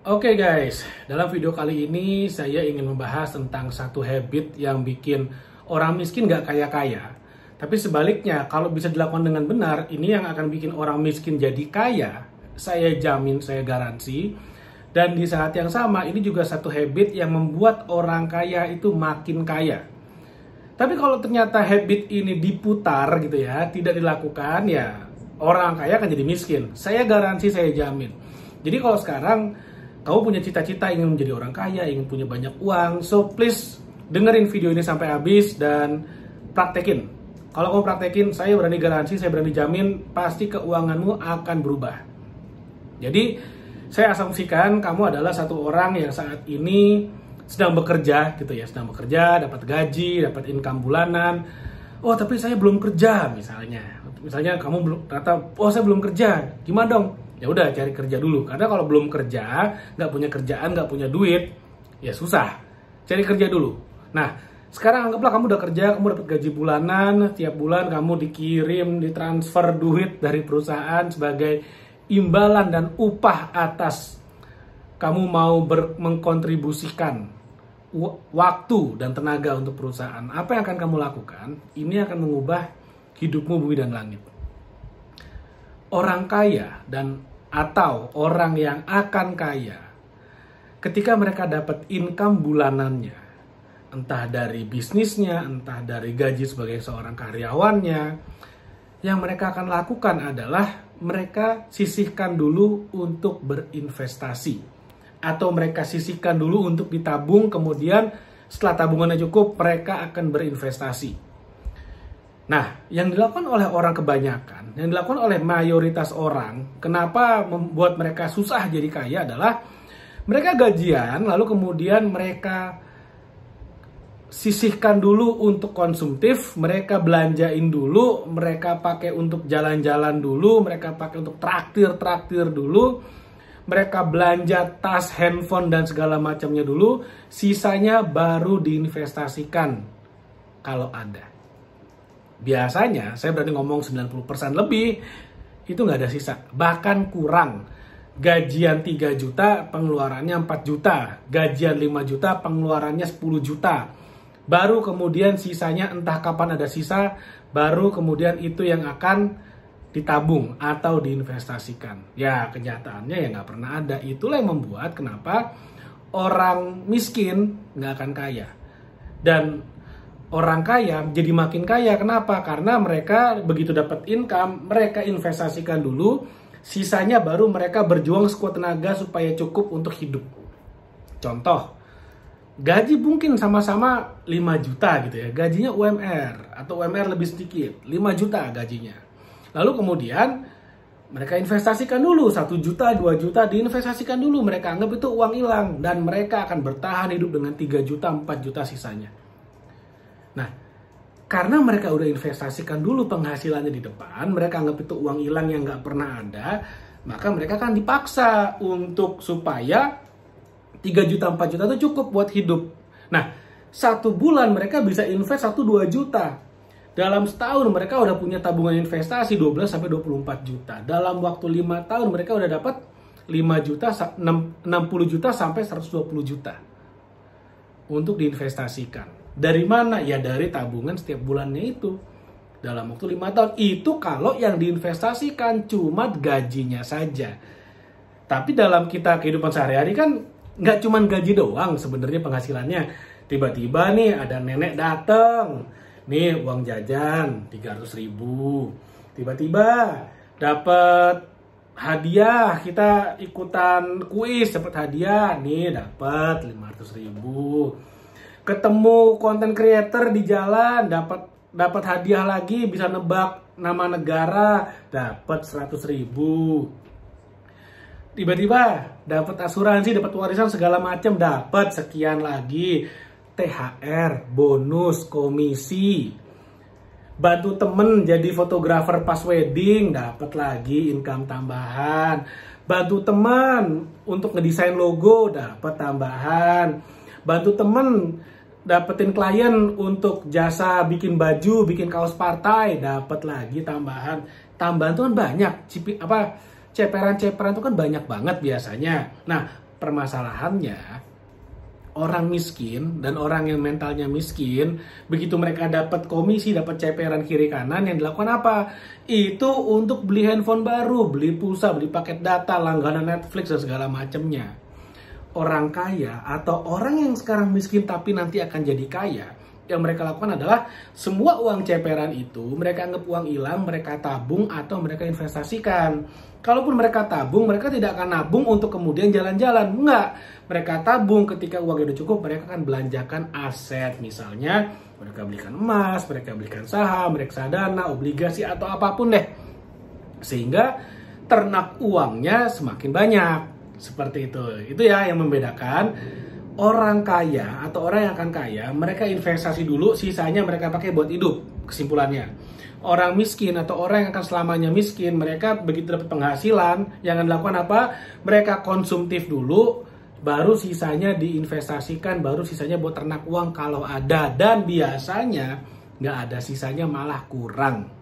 Oke guys, dalam video kali ini saya ingin membahas tentang satu habit yang bikin orang miskin gak kaya-kaya. Tapi sebaliknya, kalau bisa dilakukan dengan benar, ini yang akan bikin orang miskin jadi kaya. Saya jamin, saya garansi. Dan di saat yang sama, ini juga satu habit yang membuat orang kaya itu makin kaya. Tapi kalau ternyata habit ini diputar gitu ya, tidak dilakukan, ya orang kaya akan jadi miskin. Saya garansi, saya jamin. Jadi kalau sekarang kamu punya cita-cita ingin menjadi orang kaya, ingin punya banyak uang, so please dengerin video ini sampai habis dan praktekin. Kalau kamu praktekin, saya berani garansi, saya berani jamin, pasti keuanganmu akan berubah. Jadi, saya asumsikan kamu adalah satu orang yang saat ini sedang bekerja, gitu ya, sedang bekerja, dapat gaji, dapat income bulanan. Oh, tapi saya belum kerja, misalnya. Misalnya kamu belum, ternyata, oh saya belum kerja, gimana dong? Ya udah cari kerja dulu, karena kalau belum kerja, nggak punya kerjaan, nggak punya duit, ya susah. Cari kerja dulu. Nah, sekarang anggaplah kamu udah kerja, kamu dapat gaji bulanan, tiap bulan kamu dikirim, ditransfer duit dari perusahaan sebagai imbalan dan upah atas kamu mau mengkontribusikan waktu dan tenaga untuk perusahaan. Apa yang akan kamu lakukan? Ini akan mengubah hidupmu bumi dan langit. Orang kaya atau orang yang akan kaya, ketika mereka dapat income bulanannya, entah dari bisnisnya, entah dari gaji sebagai seorang karyawannya, yang mereka akan lakukan adalah mereka sisihkan dulu untuk berinvestasi, atau mereka sisihkan dulu untuk ditabung, kemudian setelah tabungannya cukup, mereka akan berinvestasi. Nah, yang dilakukan oleh orang kebanyakan, yang dilakukan oleh mayoritas orang, kenapa membuat mereka susah jadi kaya adalah mereka gajian, lalu kemudian mereka sisihkan dulu untuk konsumtif, mereka belanjain dulu, mereka pakai untuk jalan-jalan dulu, mereka pakai untuk traktir dulu, mereka belanja tas, handphone, dan segala macamnya dulu, sisanya baru diinvestasikan kalau ada. Biasanya, saya berani ngomong 90% lebih, itu nggak ada sisa. Bahkan kurang. Gajian 3 juta, pengeluarannya 4 juta. Gajian 5 juta, pengeluarannya 10 juta. Baru kemudian sisanya entah kapan ada sisa, baru kemudian itu yang akan ditabung atau diinvestasikan. Ya, kenyataannya ya nggak pernah ada. Itulah yang membuat kenapa orang miskin nggak akan kaya. Dan orang kaya jadi makin kaya. Kenapa? Karena mereka begitu dapat income, mereka investasikan dulu, sisanya baru mereka berjuang sekuat tenaga supaya cukup untuk hidup. Contoh, gaji mungkin sama-sama 5 juta gitu ya. Gajinya UMR atau UMR lebih sedikit, 5 juta gajinya. Lalu kemudian mereka investasikan dulu 1 juta, 2 juta, diinvestasikan dulu. Mereka anggap itu uang hilang dan mereka akan bertahan hidup dengan 3 juta, 4 juta sisanya. Nah, karena mereka udah investasikan dulu penghasilannya di depan, mereka anggap itu uang hilang yang nggak pernah ada, maka mereka akan dipaksa untuk supaya 3 juta, 4 juta itu cukup buat hidup. Nah, 1 bulan mereka bisa invest 1-2 juta. Dalam setahun mereka udah punya tabungan investasi 12-24 juta. Dalam waktu 5 tahun mereka udah dapat 5 juta, 60 juta sampai 120 juta untuk diinvestasikan. Dari mana? Ya dari tabungan setiap bulannya itu. Dalam waktu 5 tahun. Itu kalau yang diinvestasikan cuma gajinya saja. Tapi dalam kita kehidupan sehari-hari kan nggak cuma gaji doang sebenarnya penghasilannya. Tiba-tiba nih ada nenek dateng. Nih uang jajan 300.000. Tiba-tiba dapat hadiah, kita ikutan kuis dapat hadiah. Nih dapat 500.000. Ketemu konten creator di jalan dapat hadiah lagi, bisa nebak nama negara, dapat 100.000. Tiba-tiba dapat asuransi, dapat warisan segala macam, dapat sekian lagi. THR, bonus, komisi. Bantu temen jadi fotografer pas wedding, dapat lagi income tambahan. Bantu teman untuk ngedesain logo, dapat tambahan. Bantu temen dapetin klien untuk jasa bikin baju, bikin kaos partai, dapat lagi tambahan. Tambahan itu kan banyak, ceperan-ceperan itu kan banyak banget biasanya. Nah, permasalahannya, orang miskin dan orang yang mentalnya miskin, begitu mereka dapat komisi, dapat ceperan kiri kanan, yang dilakukan apa? Itu untuk beli handphone baru, beli pulsa, beli paket data, langganan Netflix dan segala macamnya. Orang kaya atau orang yang sekarang miskin tapi nanti akan jadi kaya, yang mereka lakukan adalah semua uang ceperan itu mereka anggap uang hilang, mereka tabung atau mereka investasikan. Kalaupun mereka tabung, mereka tidak akan nabung untuk kemudian jalan-jalan. Enggak. Mereka tabung ketika uangnya udah cukup, mereka akan belanjakan aset. Misalnya, mereka belikan emas, mereka belikan saham, reksadana, obligasi, atau apapun deh. Sehingga ternak uangnya semakin banyak. Seperti itu. Itu ya yang membedakan orang kaya atau orang yang akan kaya, mereka investasi dulu, sisanya mereka pakai buat hidup. Kesimpulannya. Orang miskin atau orang yang akan selamanya miskin, mereka begitu dapat penghasilan, yang akan dilakukan apa? Mereka konsumtif dulu, baru sisanya diinvestasikan, baru sisanya buat ternak uang kalau ada. Dan biasanya nggak ada sisanya, malah kurang.